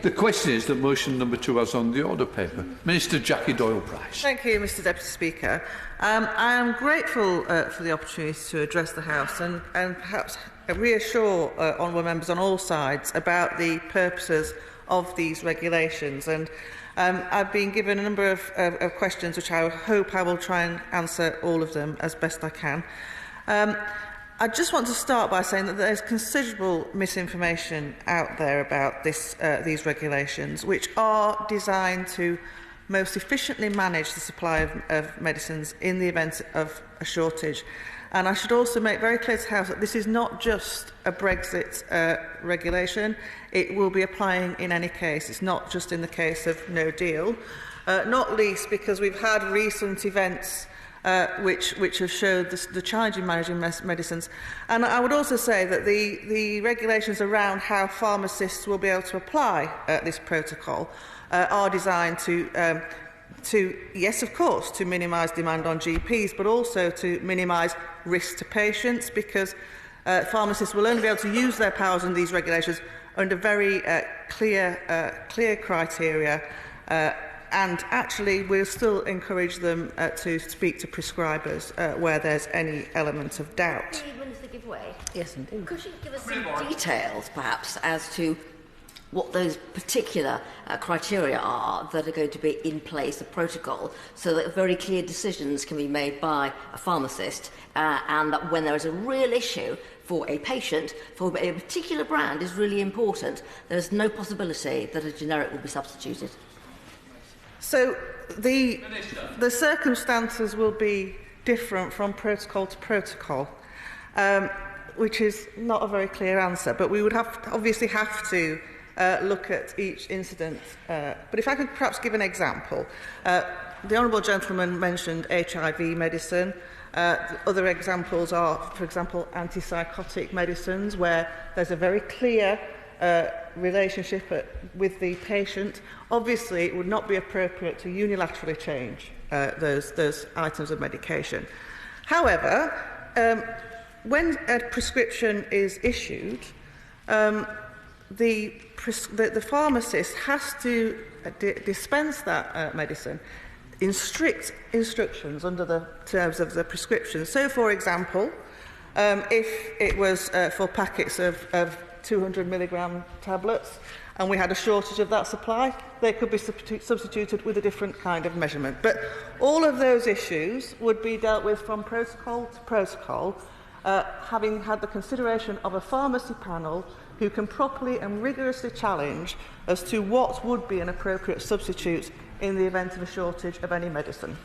The question is that motion number 2 is on the order paper. Minister Jackie Doyle-Price. Thank you, Mr Deputy Speaker. I am grateful for the opportunity to address the House and perhaps reassure honourable members on all sides about the purposes of these regulations. And I've been given a number of questions which I hope I will try and answer all of them as best I can. I just want to start by saying that there is considerable misinformation out there about these regulations, which are designed to most efficiently manage the supply of medicines in the event of a shortage. And I should also make very clear to the House that this is not just a Brexit regulation. It will be applying in any case. It's not just in the case of no deal, not least because we've had recent events which have showed the challenge in managing medicines. And I would also say that the regulations around how pharmacists will be able to apply this protocol are designed to, yes, of course, to minimise demand on GPs, but also to minimise risk to patients, because pharmacists will only be able to use their powers in these regulations under very clear criteria. And actually, we'll still encourage them to speak to prescribers where there's any element of doubt. Can the Minister give way? Yes, indeed. Could you give us some details, perhaps, as to what those particular criteria are that are going to be in place, the protocol, so that very clear decisions can be made by a pharmacist, and that when there is a real issue for a patient, for a particular brand is really important, there is no possibility that a generic will be substituted? So the circumstances will be different from protocol to protocol, which is not a very clear answer. But we would obviously have to look at each incident. But if I could perhaps give an example. The honourable gentleman mentioned HIV medicine. Other examples are, for example, antipsychotic medicines, where there's a very clear relationship with the patient. Obviously, it would not be appropriate to unilaterally change those items of medication. However, when a prescription is issued, the pharmacist has to dispense that medicine in strict instructions under the terms of the prescription. So, for example, if it was for packets of 200 milligram tablets and we had a shortage of that supply, they could be substituted with a different kind of measurement. But all of those issues would be dealt with from protocol to protocol, having had the consideration of a pharmacy panel who can properly and rigorously challenge as to what would be an appropriate substitute in the event of a shortage of any medicine.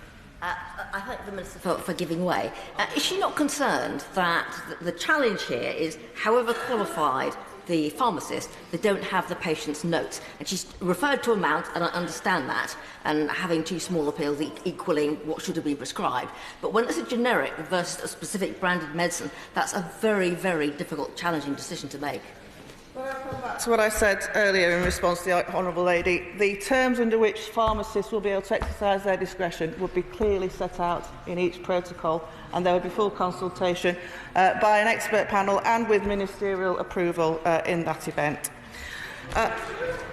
I thank the Minister for giving way. Is she not concerned that the challenge here is, however qualified the pharmacist, they don't have the patient's notes? And she's referred to amount, and I understand that, and having two smaller pills equaling what should have been prescribed. But when it's a generic versus a specific branded medicine, that's a very, very difficult, challenging decision to make. That's what I said earlier in response to the Honourable Lady. The terms under which pharmacists will be able to exercise their discretion would be clearly set out in each protocol, and there would be full consultation by an expert panel and with ministerial approval in that event.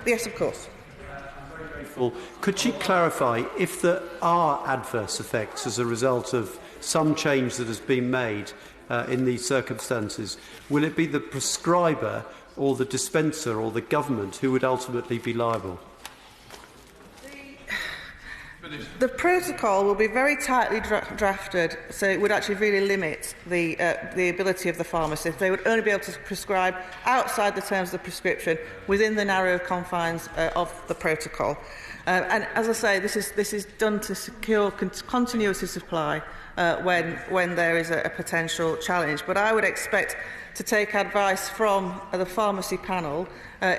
Yes, of course. Could she clarify if there are adverse effects as a result of some change that has been made in these circumstances? Will it be the prescriber or the dispenser or the government who would ultimately be liable? The protocol will be very tightly drafted, so it would actually really limit the ability of the pharmacist. They would only be able to prescribe outside the terms of the prescription within the narrow confines of the protocol. And as I say, this is done to secure continuity supply when there is a potential challenge. But I would expect to take advice from the pharmacy panel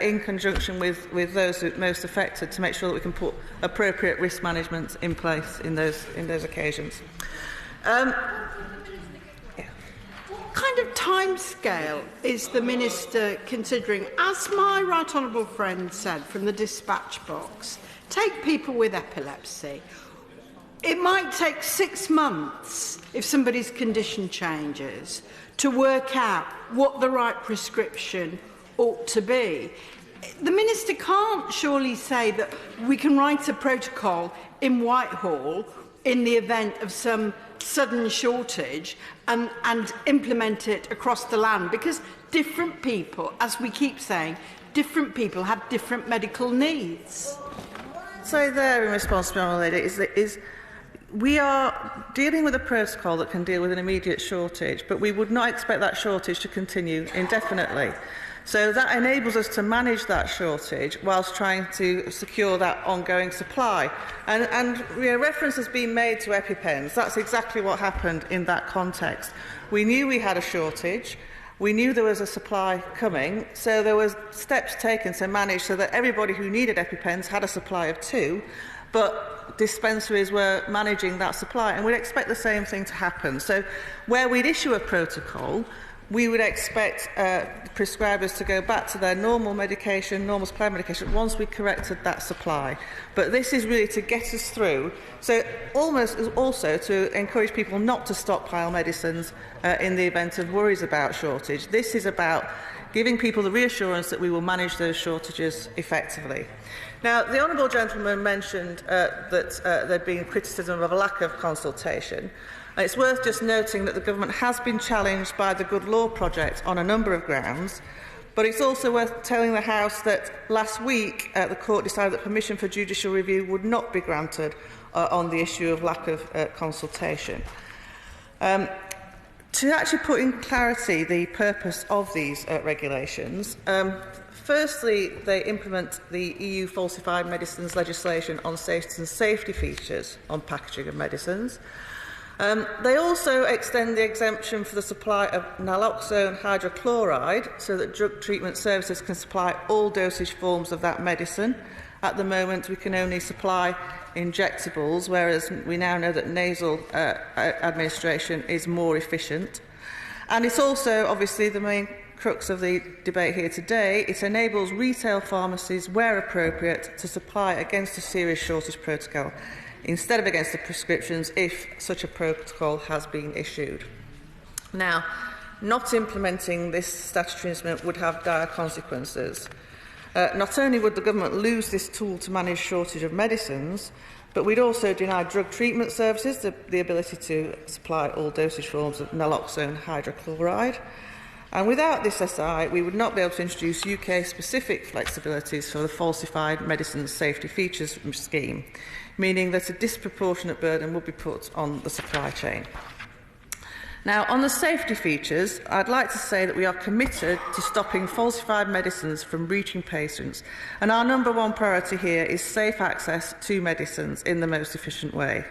in conjunction with those most affected to make sure that we can put appropriate risk management in place in those occasions. What kind of timescale is the Minister considering? As my right honourable friend said from the dispatch box, take people with epilepsy. It might take 6 months if somebody's condition changes to work out what the right prescription ought to be. the Minister can't surely say that we can write a protocol in Whitehall in the event of some sudden shortage and implement it across the land, because different people, as we keep saying, different people have different medical needs. So there, in response to my lady, is we are dealing with a protocol that can deal with an immediate shortage, but we would not expect that shortage to continue indefinitely. So that enables us to manage that shortage whilst trying to secure that ongoing supply. And reference has been made to EpiPens. That's exactly what happened in that context. We knew we had a shortage. We knew there was a supply coming, so there were steps taken to manage so that everybody who needed EpiPens had a supply of 2, but dispensaries were managing that supply, and we'd expect the same thing to happen. So where we'd issue a protocol, we would expect prescribers to go back to their normal medication, normal supply medication, once we corrected that supply. But this is really to get us through. So almost also to encourage people not to stockpile medicines in the event of worries about shortage. This is about giving people the reassurance that we will manage those shortages effectively. Now, the Honourable Gentleman mentioned that there'd been criticism of a lack of consultation. It's worth just noting that the government has been challenged by the Good Law Project on a number of grounds, but it's also worth telling the House that last week the Court decided that permission for judicial review would not be granted on the issue of lack of consultation. To actually put in clarity the purpose of these regulations, firstly, they implement the EU falsified medicines legislation on safety features on packaging of medicines. They also extend the exemption for the supply of naloxone hydrochloride so that drug treatment services can supply all dosage forms of that medicine. At the moment, we can only supply injectables, whereas we now know that nasal administration is more efficient. And it's also, obviously, the main crux of the debate here today. It enables retail pharmacies, where appropriate, to supply against a serious shortage protocol, instead of against the prescriptions if such a protocol has been issued. Now, not implementing this statutory instrument would have dire consequences. Not only would the government lose this tool to manage shortage of medicines, but we'd also deny drug treatment services the ability to supply all dosage forms of naloxone hydrochloride. And without this SI, we would not be able to introduce UK-specific flexibilities for the Falsified Medicines Safety Features scheme, meaning that a disproportionate burden would be put on the supply chain. Now, on the safety features, I'd like to say that we are committed to stopping falsified medicines from reaching patients, and our number one priority here is safe access to medicines in the most efficient way.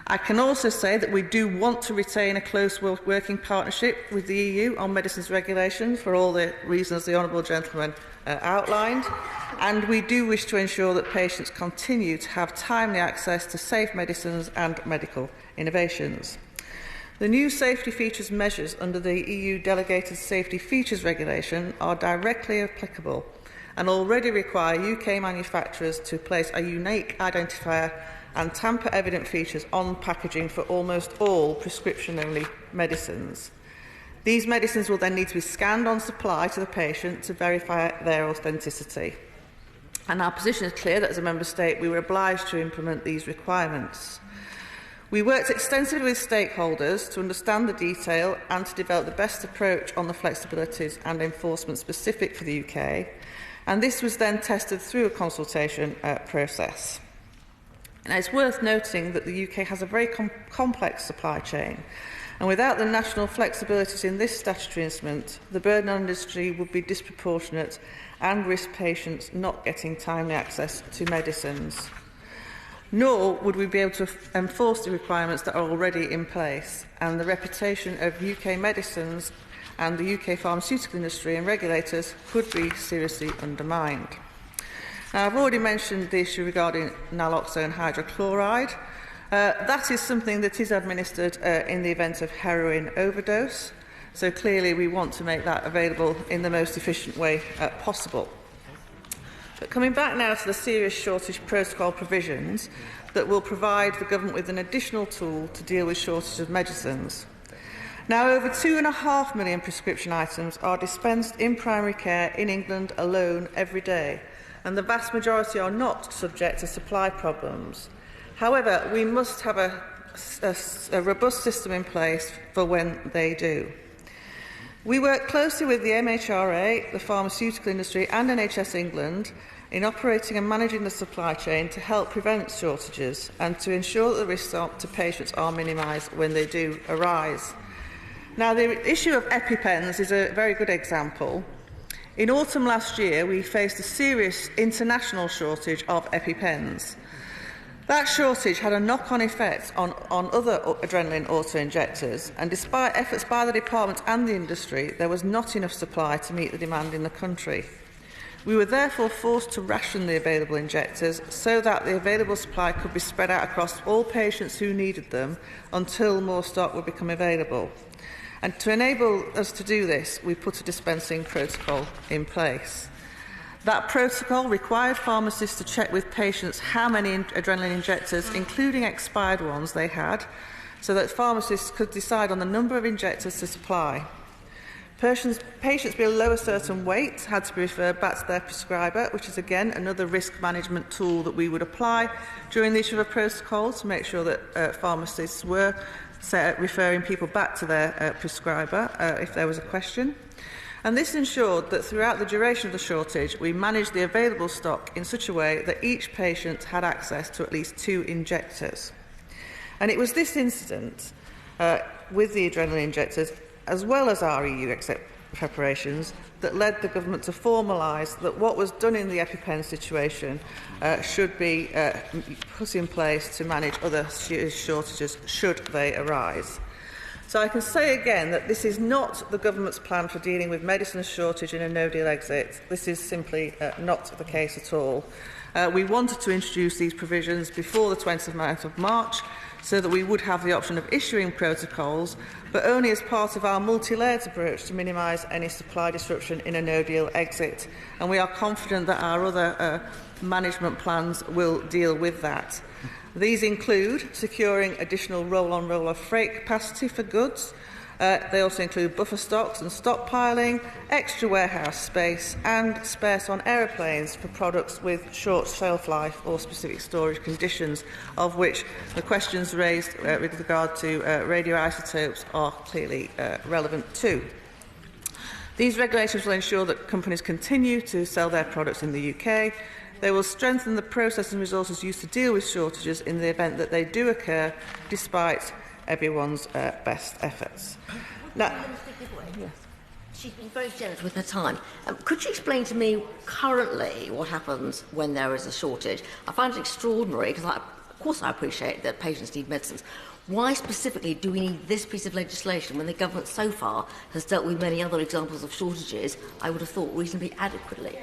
I can also say that we do want to retain a close working partnership with the EU on medicines regulation for all the reasons the Honourable Gentleman outlined, and we do wish to ensure that patients continue to have timely access to safe medicines and medical innovations. The new safety features measures under the EU Delegated Safety Features Regulation are directly applicable and already require UK manufacturers to place a unique identifier and tamper-evident features on packaging for almost all prescription-only medicines. These medicines will then need to be scanned on supply to the patient to verify their authenticity. And our position is clear that as a Member State we were obliged to implement these requirements. We worked extensively with stakeholders to understand the detail and to develop the best approach on the flexibilities and enforcement specific for the UK, and this was then tested through a consultation process. Now, it's worth noting that the UK has a very complex supply chain, and without the national flexibilities in this statutory instrument, the burden on industry would be disproportionate and risk patients not getting timely access to medicines. Nor would we be able to enforce the requirements that are already in place, and the reputation of UK medicines and the UK pharmaceutical industry and regulators could be seriously undermined. Now, I've already mentioned the issue regarding naloxone hydrochloride. That is something that is administered in the event of heroin overdose, so clearly we want to make that available in the most efficient way possible. But coming back now to the serious shortage protocol provisions that will provide the government with an additional tool to deal with shortage of medicines. Now, over 2.5 million prescription items are dispensed in primary care in England alone every day, and the vast majority are not subject to supply problems. However, we must have a robust system in place for when they do. We work closely with the MHRA, the pharmaceutical industry and NHS England in operating and managing the supply chain to help prevent shortages and to ensure that the risks to patients are minimised when they do arise. Now, the issue of EpiPens is a very good example. In autumn last year, we faced a serious international shortage of EpiPens. That shortage had a knock-on effect on other adrenaline auto-injectors, and despite efforts by the department and the industry, there was not enough supply to meet the demand in the country. We were therefore forced to ration the available injectors so that the available supply could be spread out across all patients who needed them until more stock would become available. And to enable us to do this, we put a dispensing protocol in place. That protocol required pharmacists to check with patients how many adrenaline injectors, including expired ones, they had, so that pharmacists could decide on the number of injectors to supply. Patients below a certain weight had to be referred back to their prescriber, which is again another risk management tool that we would apply during the issue of a protocol to make sure that pharmacists were referring people back to their prescriber if there was a question. And this ensured that throughout the duration of the shortage, we managed the available stock in such a way that each patient had access to at least 2 injectors. And it was this incident with the adrenaline injectors, as well as our EU exit preparations, that led the government to formalise that what was done in the EpiPen situation should be put in place to manage other shortages should they arise. So I can say again that this is not the government's plan for dealing with medicines shortage in a no-deal exit. This is simply not the case at all. We wanted to introduce these provisions before the 29th of March so that we would have the option of issuing protocols, but only as part of our multi-layered approach to minimise any supply disruption in a no-deal exit. And we are confident that our other management plans will deal with that. These include securing additional roll-on, roll-off freight capacity for goods. They also include buffer stocks and stockpiling, extra warehouse space and spares on aeroplanes for products with short shelf life or specific storage conditions, of which the questions raised with regard to radioisotopes are clearly relevant too. These regulations will ensure that companies continue to sell their products in the UK. They will strengthen the process and resources used to deal with shortages in the event that they do occur, despite everyone's best efforts. Now, yes. She's been very generous with her time. Could you explain to me currently what happens when there is a shortage? I find it extraordinary because, of course, I appreciate that patients need medicines. Why specifically do we need this piece of legislation when the government so far has dealt with many other examples of shortages, I would have thought, reasonably adequately?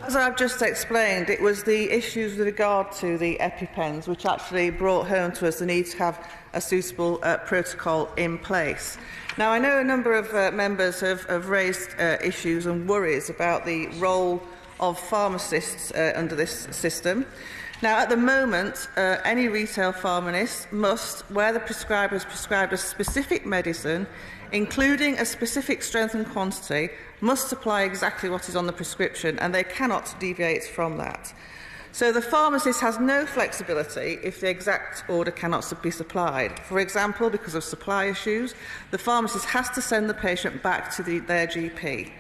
As I've just explained, it was the issues with regard to the EpiPens which actually brought home to us the need to have a suitable protocol in place. Now, I know a number of members have raised issues and worries about the role of pharmacists under this system. Now, at the moment, any retail pharmacist must, where the prescriber has prescribed a specific medicine, including a specific strength and quantity, must supply exactly what is on the prescription, and they cannot deviate from that. So the pharmacist has no flexibility if the exact order cannot be supplied. For example, because of supply issues, the pharmacist has to send the patient back to their GP.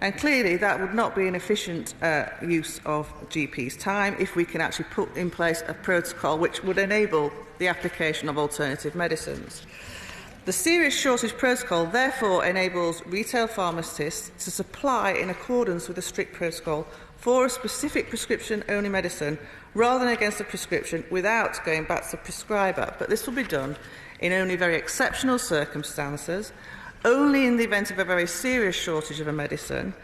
And clearly that would not be an efficient use of GP's time if we can actually put in place a protocol which would enable the application of alternative medicines. The Serious Shortage Protocol therefore enables retail pharmacists to supply in accordance with a strict protocol for a specific prescription-only medicine rather than against a prescription without going back to the prescriber. But this will be done in only very exceptional circumstances, only in the event of a very serious shortage of a medicine,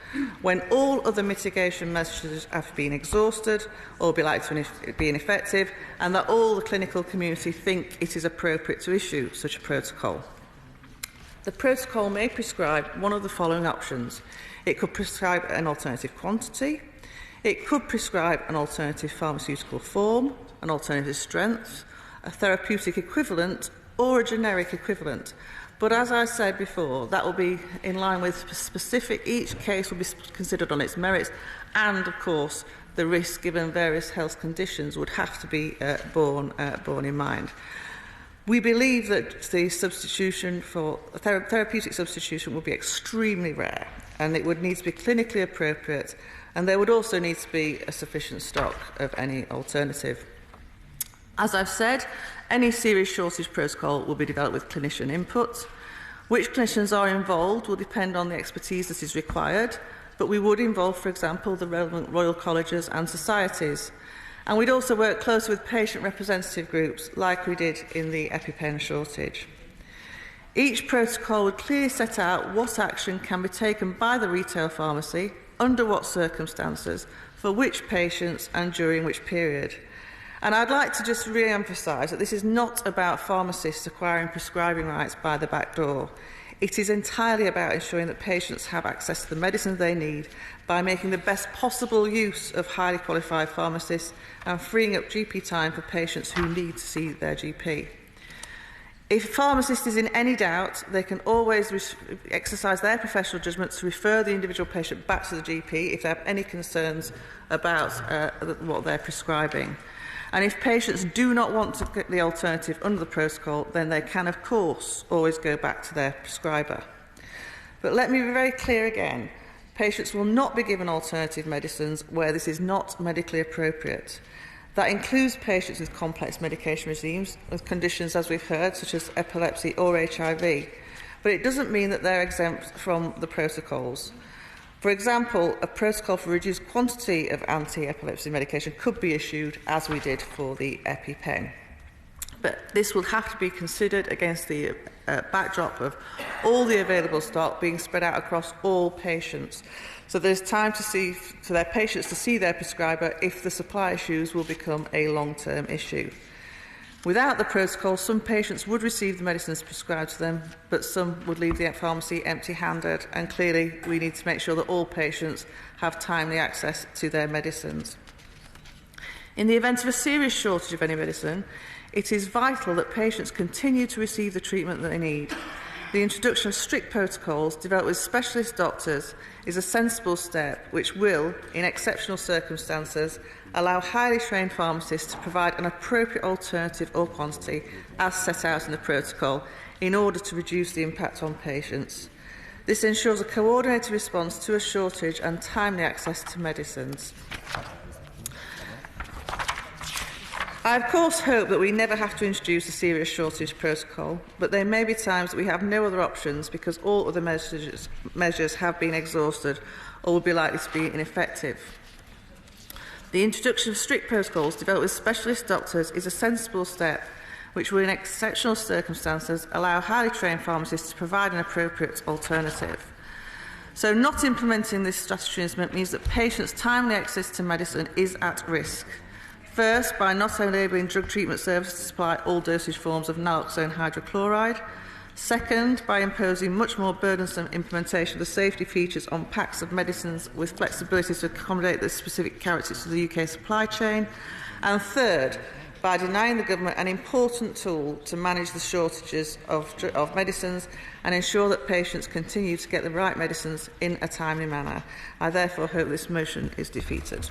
when all other mitigation measures have been exhausted or be likely to be ineffective, and that all the clinical community think it is appropriate to issue such a protocol. The protocol may prescribe one of the following options. It could prescribe an alternative quantity, it could prescribe an alternative pharmaceutical form, an alternative strength, a therapeutic equivalent, or a generic equivalent. But as I said before, that will be in line with specific, each case will be considered on its merits, and of course the risk given various health conditions would have to be borne in mind. We believe that the substitution for therapeutic substitution would be extremely rare, and it would need to be clinically appropriate, and there would also need to be a sufficient stock of any alternative. As I've said, any serious shortage protocol will be developed with clinician input. Which clinicians are involved will depend on the expertise that is required, but we would involve, for example, the relevant royal colleges and societies. And we'd also work closely with patient representative groups, like we did in the EpiPen shortage. Each protocol would clearly set out what action can be taken by the retail pharmacy, under what circumstances, for which patients and during which period. And I'd like to just re-emphasise that this is not about pharmacists acquiring prescribing rights by the back door. It is entirely about ensuring that patients have access to the medicines they need by making the best possible use of highly qualified pharmacists and freeing up GP time for patients who need to see their GP. If a pharmacist is in any doubt, they can always exercise their professional judgment to refer the individual patient back to the GP if they have any concerns about what they're prescribing. And if patients do not want to get the alternative under the protocol, then they can, of course, always go back to their prescriber. But let me be very clear again. Patients will not be given alternative medicines where this is not medically appropriate. That includes patients with complex medication regimes, with conditions, as we've heard, such as epilepsy or HIV. But it doesn't mean that they're exempt from the protocols. For example, a protocol for reduced quantity of anti-epilepsy medication could be issued, as we did for the EpiPen. But this will have to be considered against the backdrop of all the available stock being spread out across all patients. So there's time for their patients to see their prescriber if the supply issues will become a long-term issue. Without the protocol, some patients would receive the medicines prescribed to them, but some would leave the pharmacy empty-handed, and clearly we need to make sure that all patients have timely access to their medicines. In the event of a serious shortage of any medicine, it is vital that patients continue to receive the treatment that they need. The introduction of strict protocols developed with specialist doctors is a sensible step which will, in exceptional circumstances, allow highly trained pharmacists to provide an appropriate alternative or quantity as set out in the protocol in order to reduce the impact on patients. This ensures a coordinated response to a shortage and timely access to medicines. I, of course, hope that we never have to introduce a serious shortage protocol, but there may be times that we have no other options because all other measures have been exhausted or will be likely to be ineffective. The introduction of strict protocols developed with specialist doctors is a sensible step which will, in exceptional circumstances, allow highly trained pharmacists to provide an appropriate alternative. So not implementing this statutory instrument means that patients' timely access to medicine is at risk. First, by not enabling drug treatment services to supply all dosage forms of naloxone hydrochloride. Second, by imposing much more burdensome implementation of the safety features on packs of medicines with flexibility to accommodate the specific characteristics of the UK supply chain. And third, by denying the government an important tool to manage the shortages of medicines and ensure that patients continue to get the right medicines in a timely manner. I therefore hope this motion is defeated.